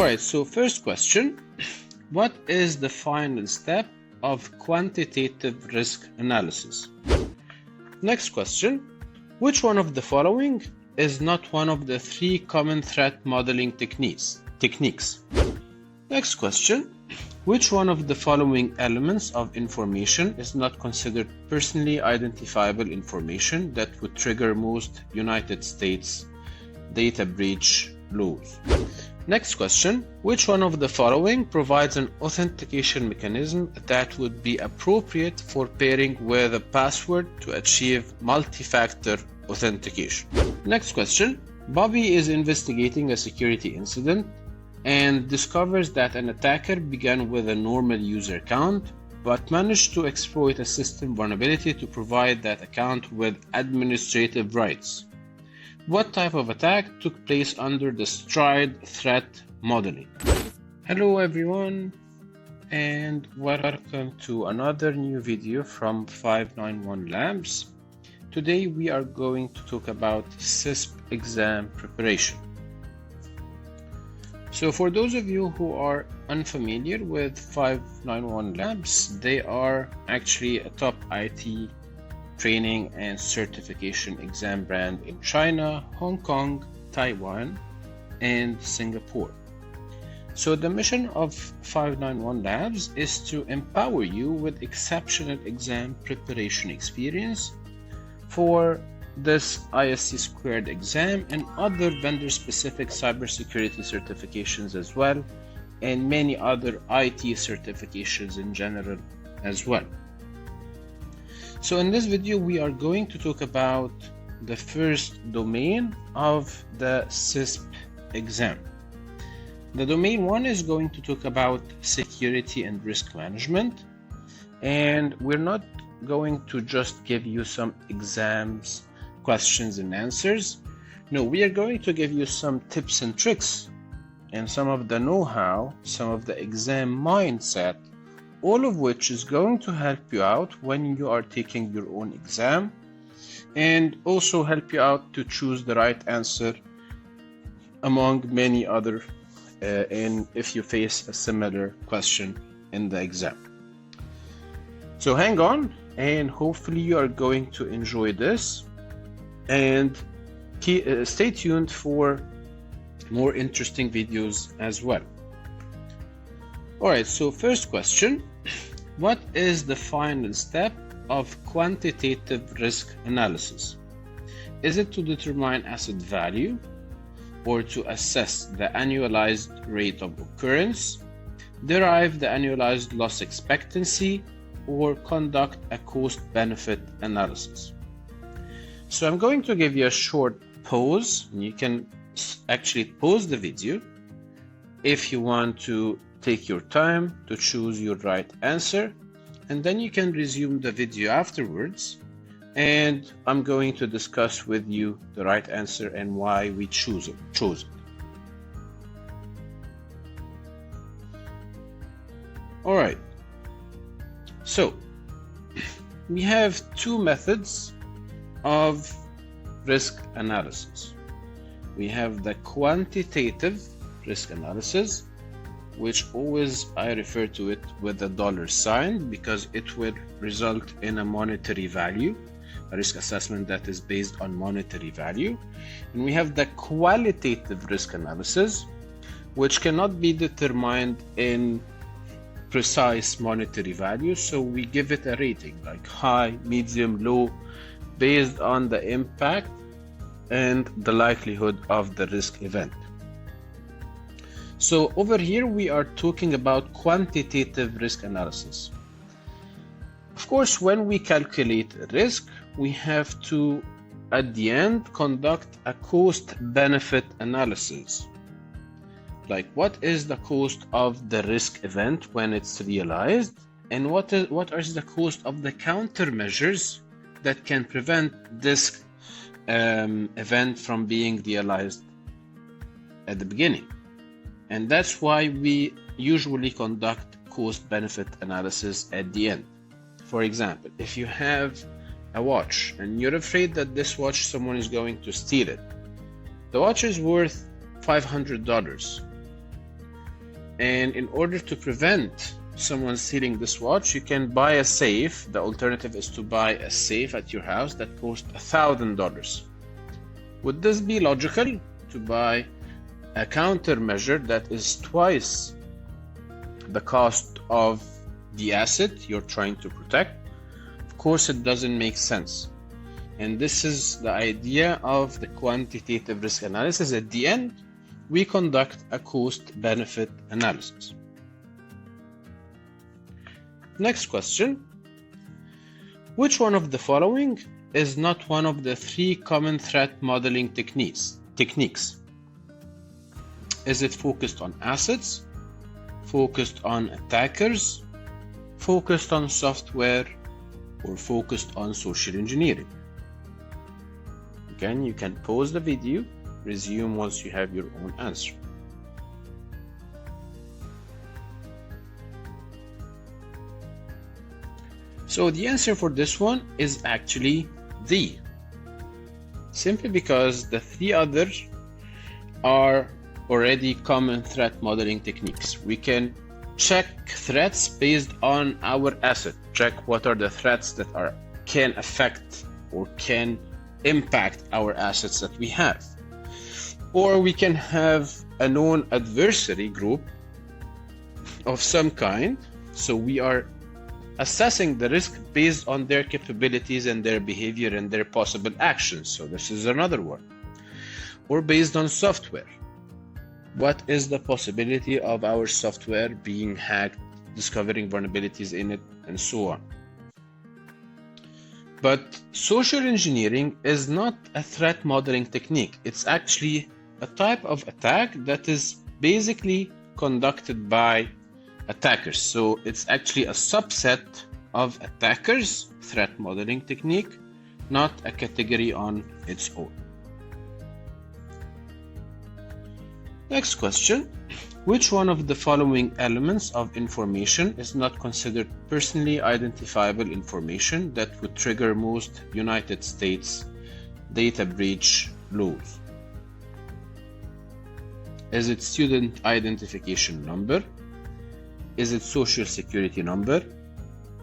Alright, so first question, what is the final step of quantitative risk analysis? Next question, which one of the following is not one of the 3 common threat modeling techniques? Next question, which one of the following elements of information is not considered personally identifiable information that would trigger most United States data breach laws? Next question, which one of the following provides an authentication mechanism that would be appropriate for pairing with a password to achieve multi-factor authentication? Next question, Bobby is investigating a security incident and discovers that an attacker began with a normal user account but managed to exploit a system vulnerability to provide that account with administrative rights. What type of attack took place under the STRIDE threat modeling? Hello everyone, and welcome to another new video from 591 Labs. Today we are going to talk about CISSP exam preparation. So for those of you who are unfamiliar with 591 Labs, they are actually a top IT training and certification exam brand in China, Hong Kong, Taiwan, and Singapore. So the mission of 591 Labs is to empower you with exceptional exam preparation experience for this CISSP exam and other vendor-specific cybersecurity certifications as well, and many other IT certifications in general as well. So in this video, we are going to talk about the first domain of the CISSP exam. The domain 1 is going to talk about security and risk management, and we're not going to just give you some exams, questions and answers. No, we are going to give you some tips and tricks and some of the know-how, some of the exam mindset, all of which is going to help you out when you are taking your own exam and also help you out to choose the right answer among many other and if you face a similar question in the exam. So hang on, and hopefully you are going to enjoy this, and stay tuned for more interesting videos as well. Alright, so first question, what is the final step of quantitative risk analysis? Is it to determine asset value, or to assess the annualized rate of occurrence, derive the annualized loss expectancy, or conduct a cost-benefit analysis? So I'm going to give you a short pause. You can actually pause the video if you want to take your time to choose your right answer, and then you can resume the video afterwards, and I'm going to discuss with you the right answer and why we chose it. All right, so we have 2 methods of risk analysis. We have the quantitative risk analysis, which always I refer to it with a $sign because it will result in a monetary value, a risk assessment that is based on monetary value. And we have the qualitative risk analysis, which cannot be determined in precise monetary value, so we give it a rating like high, medium, low, based on the impact and the likelihood of the risk event. So over here we are talking about quantitative risk analysis. Of course, when we calculate risk, we have to, at the end, conduct a cost-benefit analysis. Like, what is the cost of the risk event when it's realized, and what is the cost of the countermeasures that can prevent this event from being realized at the beginning. And that's why we usually conduct cost-benefit analysis at the end. For example, if you have a watch and you're afraid that this watch someone is going to steal it, the watch is worth $500. And in order to prevent someone stealing this watch, you can buy a safe. The alternative is to buy a safe at your house that costs $1,000. Would this be logical to buy a countermeasure that is twice the cost of the asset you're trying to protect? Of course, it doesn't make sense. And this is the idea of the quantitative risk analysis. At the end, we conduct a cost-benefit analysis. Next question. Which one of the following is not one of the 3 common threat modeling techniques? Is it focused on assets, focused on attackers, focused on software, or focused on social engineering? Again, you can pause the video, resume once you have your own answer. So the answer for this one is actually D. Simply because the 3 others are already common threat modeling techniques. We can check threats based on our asset. Check what are the threats that can affect or can impact our assets that we have. Or we can have a known adversary group of some kind. So we are assessing the risk based on their capabilities and their behavior and their possible actions. So this is another one. Or based on software. What is the possibility of our software being hacked, discovering vulnerabilities in it, and so on? But social engineering is not a threat modeling technique. It's actually a type of attack that is basically conducted by attackers. So it's actually a subset of attackers' threat modeling technique, not a category on its own. Next question. Which one of the following elements of information is not considered personally identifiable information that would trigger most United States data breach laws? Is it student identification number? Is it social security number?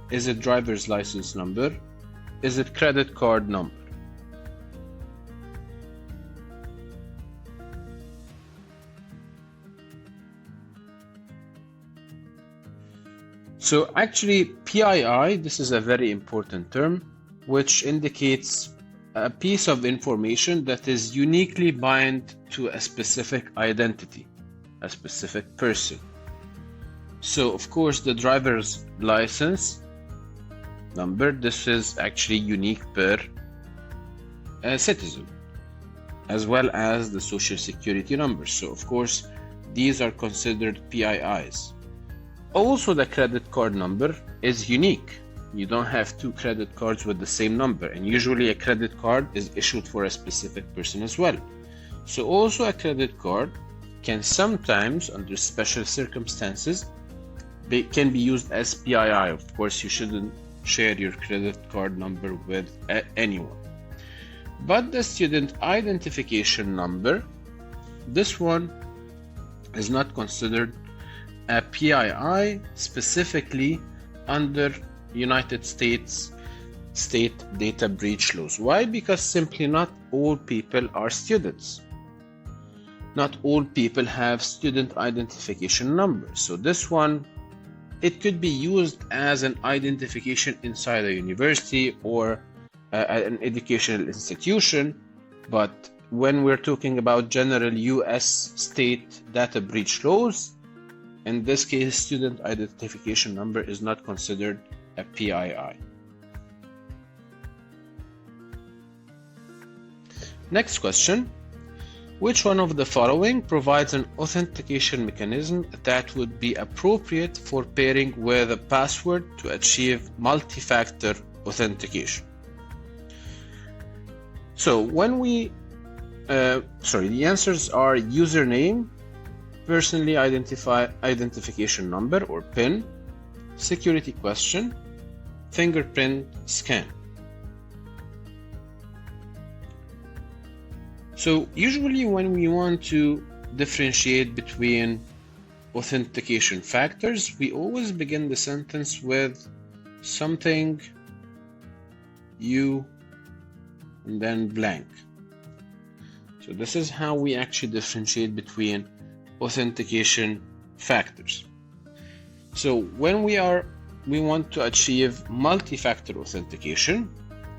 Is it driver's license number? Is it credit card number? So actually PII, this is a very important term, which indicates a piece of information that is uniquely bound to a specific identity, a specific person. So of course the driver's license number, this is actually unique per citizen, as well as the social security number. So of course these are considered PIIs. Also, the credit card number is unique. You don't have 2 credit cards with the same number, and usually a credit card is issued for a specific person as well. So also a credit card can sometimes, under special circumstances, can be used as PII. Of course, you shouldn't share your credit card number with anyone. But the student identification number, this one is not considered a PII specifically under United States state data breach laws. Why? Because simply not all people are students. Not all people have student identification numbers. So this one, it could be used as an identification inside a university or an educational institution, but when we're talking about general US state data breach laws, in this case, student identification number is not considered a PII. Next question. Which one of the following provides an authentication mechanism that would be appropriate for pairing with a password to achieve multi-factor authentication? So when the answers are username, personally identification number or PIN, security question, fingerprint scan. So usually when we want to differentiate between authentication factors, we always begin the sentence with something you and then blank. So this is how we actually differentiate between authentication factors. So when we want to achieve multi-factor authentication,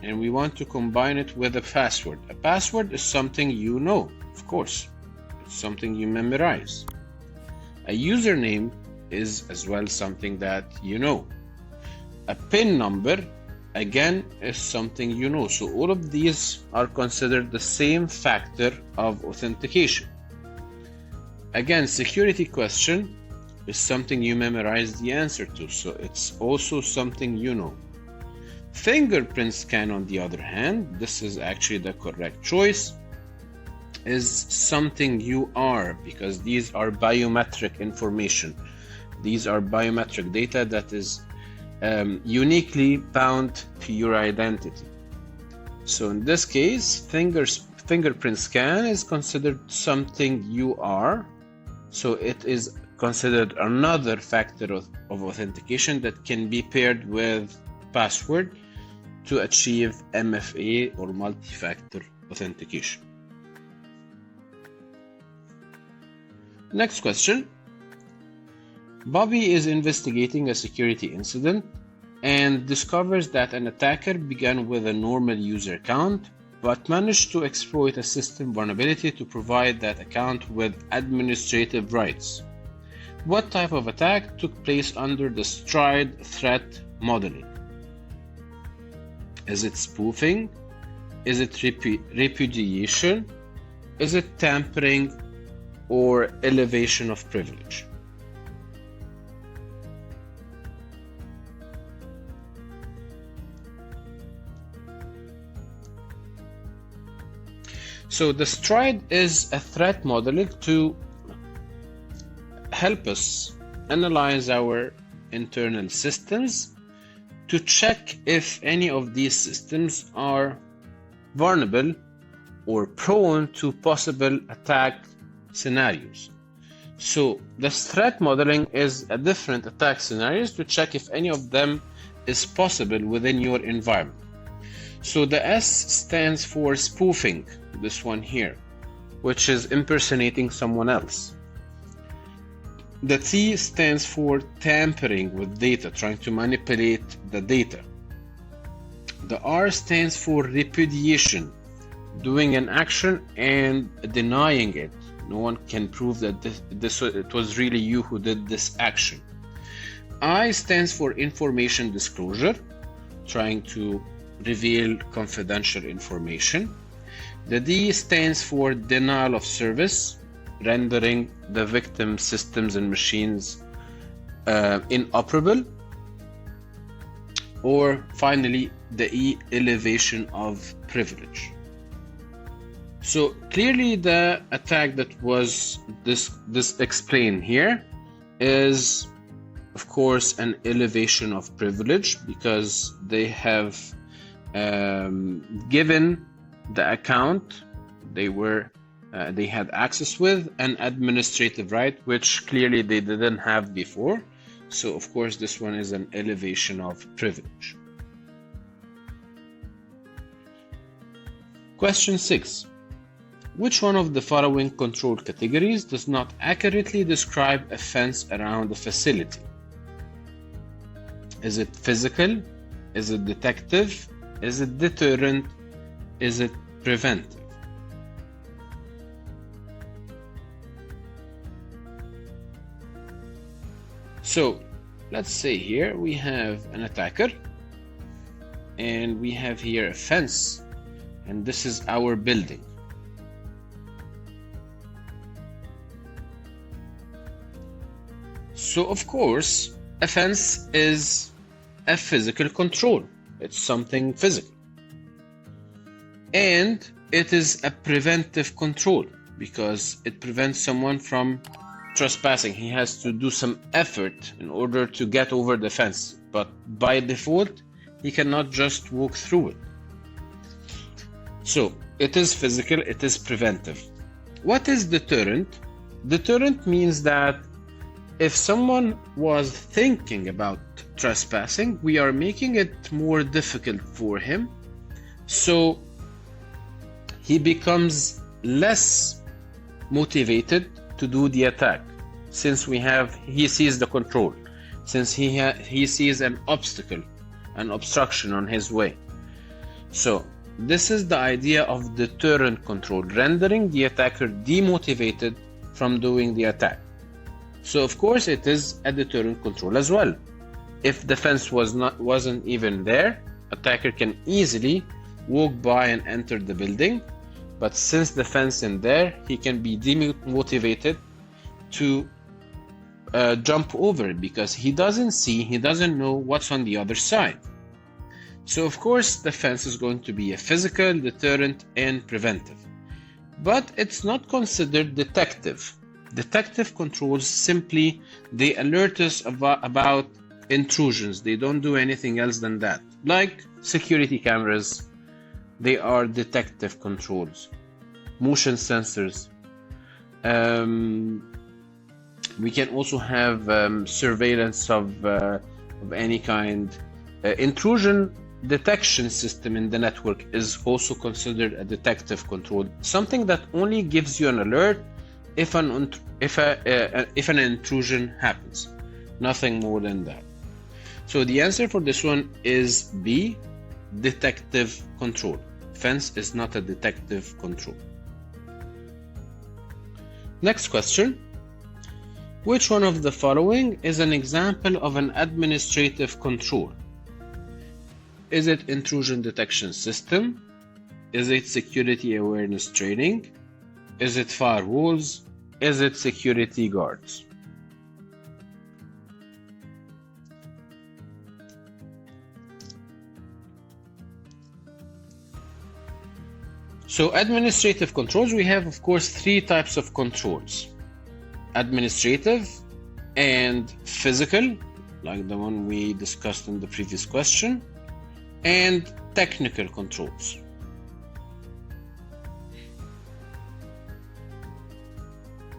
and we want to combine it with a password. A password is something you know, of course. It's something you memorize. A username is as well something that you know. A PIN number, again, is something you know. So all of these are considered the same factor of authentication. Again, security question is something you memorize the answer to, so it's also something you know. Fingerprint scan, on the other hand, this is actually the correct choice, is something you are, because these are biometric information. These are biometric data that is uniquely bound to your identity. So in this case, fingerprint scan is considered something you are, so it is considered another factor of authentication that can be paired with password to achieve MFA or multi-factor authentication. Next question. Bobby is investigating a security incident and discovers that an attacker began with a normal user account but managed to exploit a system vulnerability to provide that account with administrative rights. What type of attack took place under the STRIDE threat modeling? Is it spoofing? Is it repudiation? Is it tampering or elevation of privilege? So the STRIDE is a threat modeling to help us analyze our internal systems to check if any of these systems are vulnerable or prone to possible attack scenarios. So the threat modeling is a different attack scenarios to check if any of them is possible within your environment. So the S stands for spoofing, this one here, which is impersonating someone else. The T stands for tampering with data, trying to manipulate the data. The R stands for repudiation, doing an action and denying it. No one can prove that it was really you who did this action. I stands for information disclosure, trying to reveal confidential information. The D stands for denial of service, rendering the victim systems and machines inoperable. Or finally, the E, elevation of privilege. So clearly the attack that was this explained here is, of course, an elevation of privilege, because they have given the account they had access with an administrative right, which clearly they didn't have before. So of course this one is an elevation of privilege. Question 6. Which one of the following control categories does not accurately describe a fence around a facility? Is it physical? Is it detective? Is it deterrent? Is it preventive? So let's say here we have an attacker and we have here a fence, and this is our building. So of course a fence is a physical control. It's something physical. And it is a preventive control because it prevents someone from trespassing. He has to do some effort in order to get over the fence, but by default he cannot just walk through it. So it is physical, it is preventive. What is deterrent? Deterrent means that if someone was thinking about trespassing, we are making it more difficult for him, so he becomes less motivated to do the attack, since he sees the control, since he sees an obstacle, an obstruction on his way. So this is the idea of deterrent control, rendering the attacker demotivated from doing the attack. So of course it is a deterrent control as well. If the fence wasn't even there, attacker can easily walk by and enter the building. But since the fence is there, he can be demotivated to jump over it, because he doesn't know what's on the other side. So of course the fence is going to be a physical, deterrent, and preventive. But it's not considered detective. Detective controls simply, they alert us about intrusions. They don't do anything else than that. Like security cameras, they are detective controls. Motion sensors. We can also have surveillance of any kind. Intrusion detection system in the network is also considered a detective control, something that only gives you an alert if an intrusion happens, nothing more than that. So the answer for this one is B, detective control. Fence is not a detective control. Next question. Which one of the following is an example of an administrative control? Is it intrusion detection system? Is it security awareness training? Is it firewalls? Is it security guards? So administrative controls, we have of course three types of controls. Administrative and physical, like the one we discussed in the previous question, and technical controls.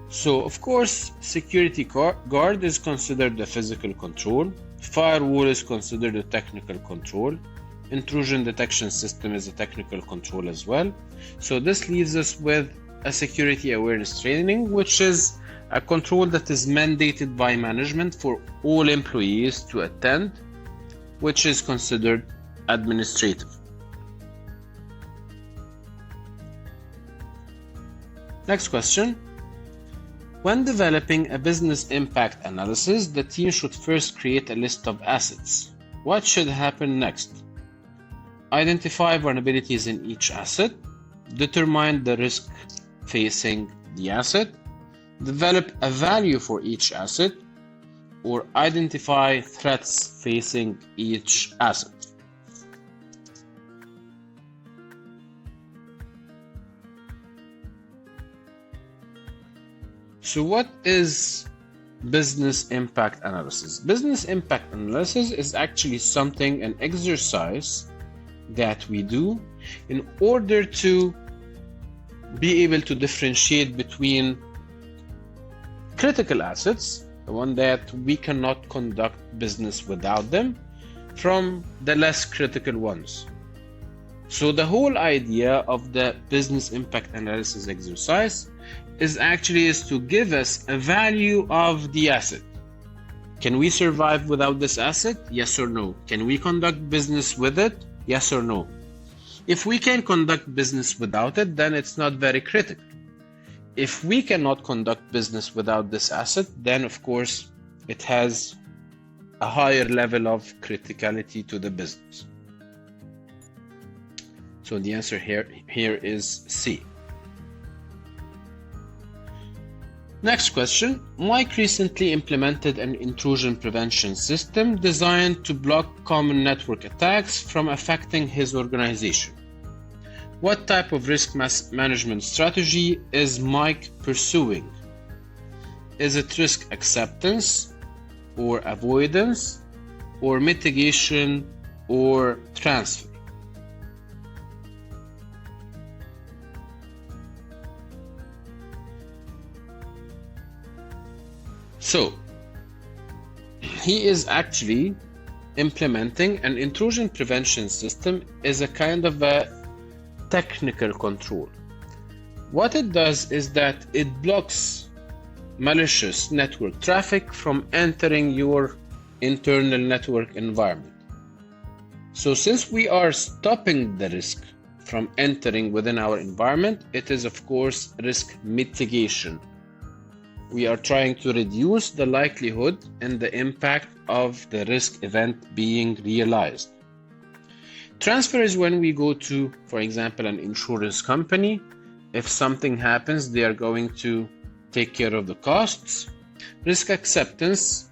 So of course security guard is considered a physical control, firewall is considered a technical control, intrusion detection system is a technical control as well. So this leaves us with a security awareness training, which is a control that is mandated by management for all employees to attend, which is considered administrative. Next question. When developing a business impact analysis, the team should first create a list of assets. What should happen next? Identify vulnerabilities in each asset, determine the risk facing the asset, develop a value for each asset, or identify threats facing each asset. So what is business impact analysis? Business impact analysis is actually an exercise that we do in order to be able to differentiate between critical assets, the one that we cannot conduct business without them, from the less critical ones. So the whole idea of the business impact analysis exercise is to give us a value of the asset. Can we survive without this asset? Yes or no? Can we conduct business with it? Yes or no? If we can conduct business without it, then it's not very critical. If we cannot conduct business without this asset, then of course it has a higher level of criticality to the business. So the answer here is C. Next question. Mike recently implemented an intrusion prevention system designed to block common network attacks from affecting his organization. What type of risk management strategy is Mike pursuing? Is it risk acceptance, or avoidance, or mitigation, or transfer? So, he is actually implementing an intrusion prevention system as a kind of a technical control. What it does is that it blocks malicious network traffic from entering your internal network environment. So since we are stopping the risk from entering within our environment, it is of course risk mitigation. We are trying to reduce the likelihood and the impact of the risk event being realized. Transfer is when we go to, for example, an insurance company. If something happens, they are going to take care of the costs. Risk acceptance,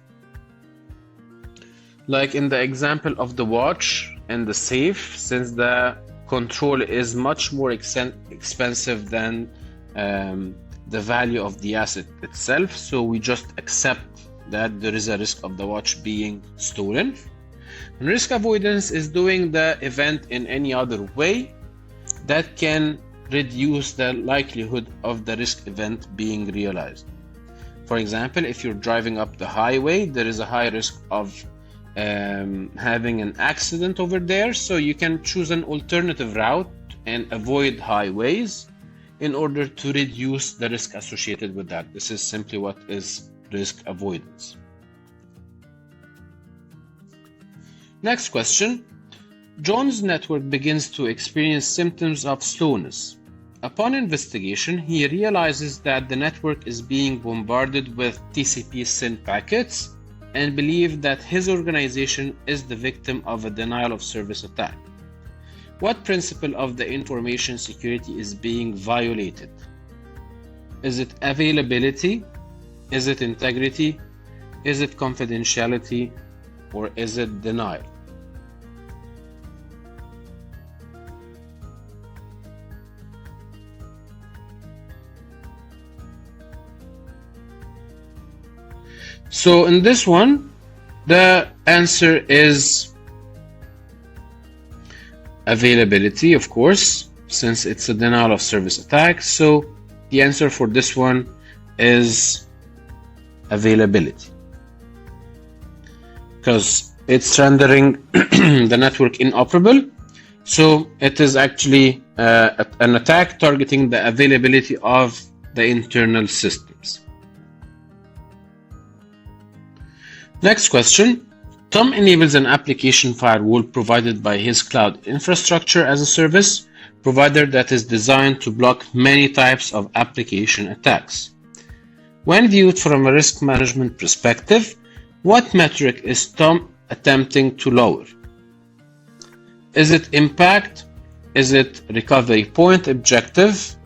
like in the example of the watch and the safe, since the control is much more expensive than the value of the asset itself, so we just accept that there is a risk of the watch being stolen. And risk avoidance is doing the event in any other way that can reduce the likelihood of the risk event being realized. For example, if you're driving up the highway, there is a high risk of having an accident over there, so you can choose an alternative route and avoid highways in order to reduce the risk associated with that. This is simply what is risk avoidance. Next question. John's network begins to experience symptoms of slowness. Upon investigation, he realizes that the network is being bombarded with TCP SYN packets and believes that his organization is the victim of a denial of service attack. What principle of the information security is being violated? Is it availability? Is it integrity? Is it confidentiality? Or is it denial? So in this one, the answer is availability, of course, since it's a denial of service attack. So the answer for this one is availability, because it's rendering the network inoperable. So it is actually an attack targeting the availability of the internal systems. Next question. Tom enables an application firewall provided by his cloud infrastructure as a service provider that is designed to block many types of application attacks. When viewed from a risk management perspective, what metric is Tom attempting to lower? Is it impact? Is it recovery point objective?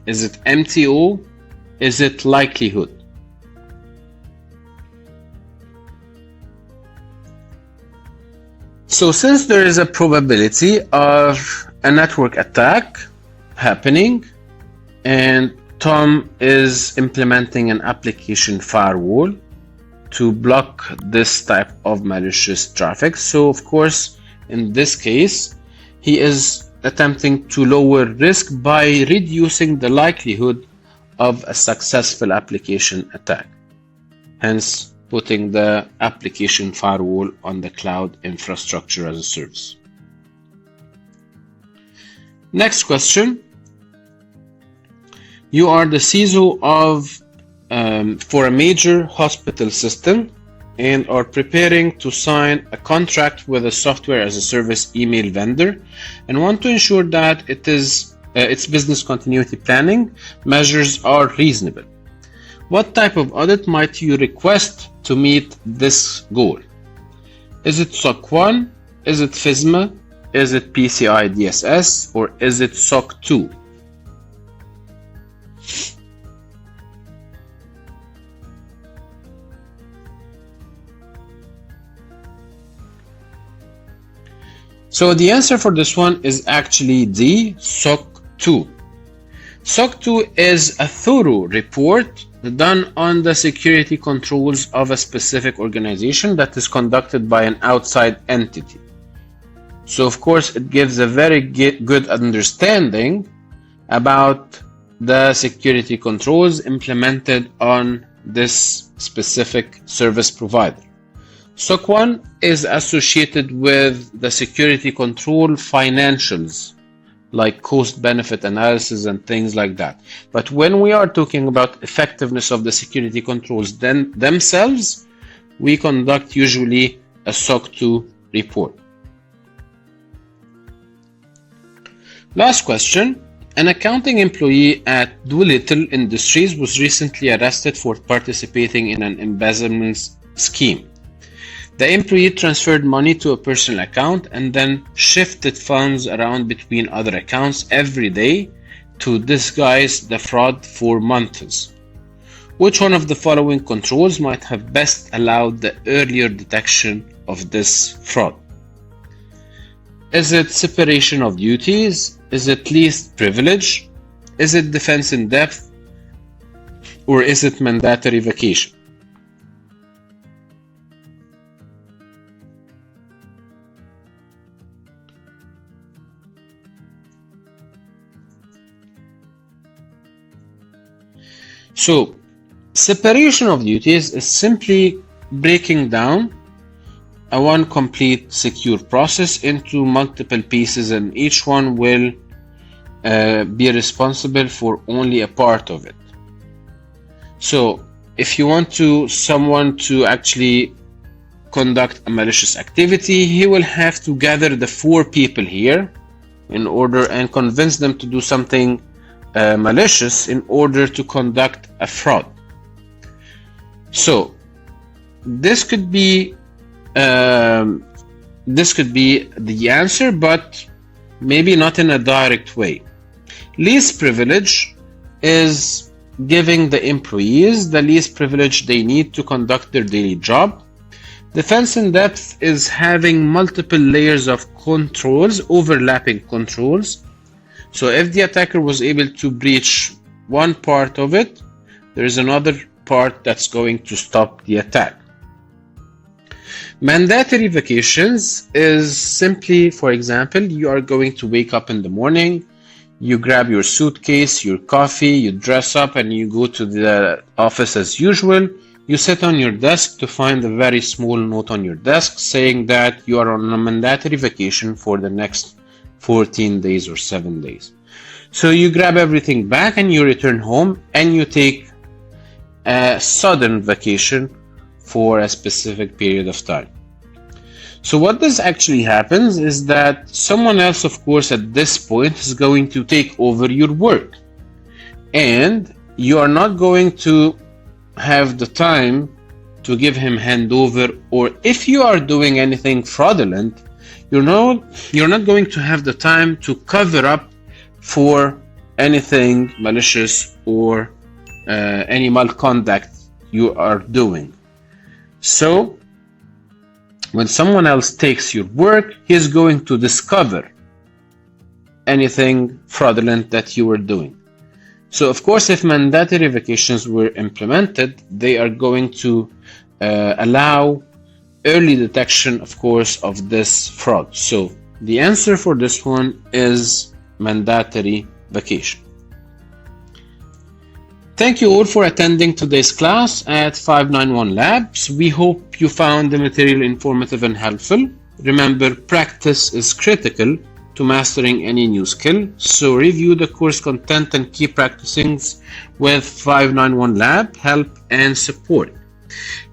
Is it MTO? Is it likelihood? So since there is a probability of a network attack happening and Tom is implementing an application firewall to block this type of malicious traffic, so of course in this case he is attempting to lower risk by reducing the likelihood of a successful application attack, hence putting the application firewall on the cloud infrastructure as a service. Next question. You are the CISO for a major hospital system and are preparing to sign a contract with a software as a service email vendor and want to ensure that its business continuity planning measures are reasonable. What type of audit might you request to meet this goal? Is it SOC 1? Is it FISMA? Is it PCI DSS? Or is it SOC 2? So the answer for this one is actually D, SOC 2. SOC 2 is a thorough report done on the security controls of a specific organization that is conducted by an outside entity. So of course it gives a very good understanding about the security controls implemented on this specific service provider. SOC 1 is associated with the security control financials, like cost-benefit analysis and things like that. But when we are talking about effectiveness of the security controls themselves, we conduct usually a SOC 2 report. Last question. An accounting employee at Doolittle Industries was recently arrested for participating in an embezzlement scheme. The employee transferred money to a personal account and then shifted funds around between other accounts every day to disguise the fraud for months. Which one of the following controls might have best allowed the earlier detection of this fraud? Is it separation of duties? Is it least privilege? Is it defense in depth? Or is it mandatory vacation? So, separation of duties is simply breaking down a one complete secure process into multiple pieces, and each one will be responsible for only a part of it. So if you want someone to actually conduct a malicious activity, he will have to gather the 4 people here in order and convince them to do something malicious in order to conduct a fraud. So this could be the answer, but maybe not in a direct way. Least privilege is giving the employees the least privilege they need to conduct their daily job. Defense in depth is having multiple layers of controls, overlapping controls. So if the attacker was able to breach one part of it, there is another part that's going to stop the attack. Mandatory vacations is simply, for example, you are going to wake up in the morning, you grab your suitcase, your coffee, you dress up and you go to the office as usual. You sit on your desk to find a very small note on your desk saying that you are on a mandatory vacation for the next 14 days or 7 days. So you grab everything back and you return home and you take a sudden vacation for a specific period of time. So what this actually happens is that someone else, of course, at this point is going to take over your work, and you are not going to have the time to give him handover, or if you are doing anything fraudulent, you're not going to have the time to cover up for anything malicious or any malconduct you are doing. So when someone else takes your work, he's going to discover anything fraudulent that you were doing. So of course, if mandatory vacations were implemented, they are going to allow early detection, of course, of this fraud. So the answer for this one is mandatory vacation. Thank you all for attending today's class at 591 Labs. We hope you found the material informative and helpful. Remember, practice is critical to mastering any new skill. So review the course content and keep practicing with 591 Lab help and support.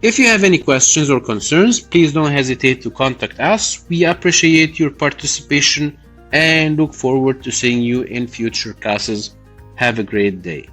If you have any questions or concerns, please don't hesitate to contact us. We appreciate your participation and look forward to seeing you in future classes. Have a great day.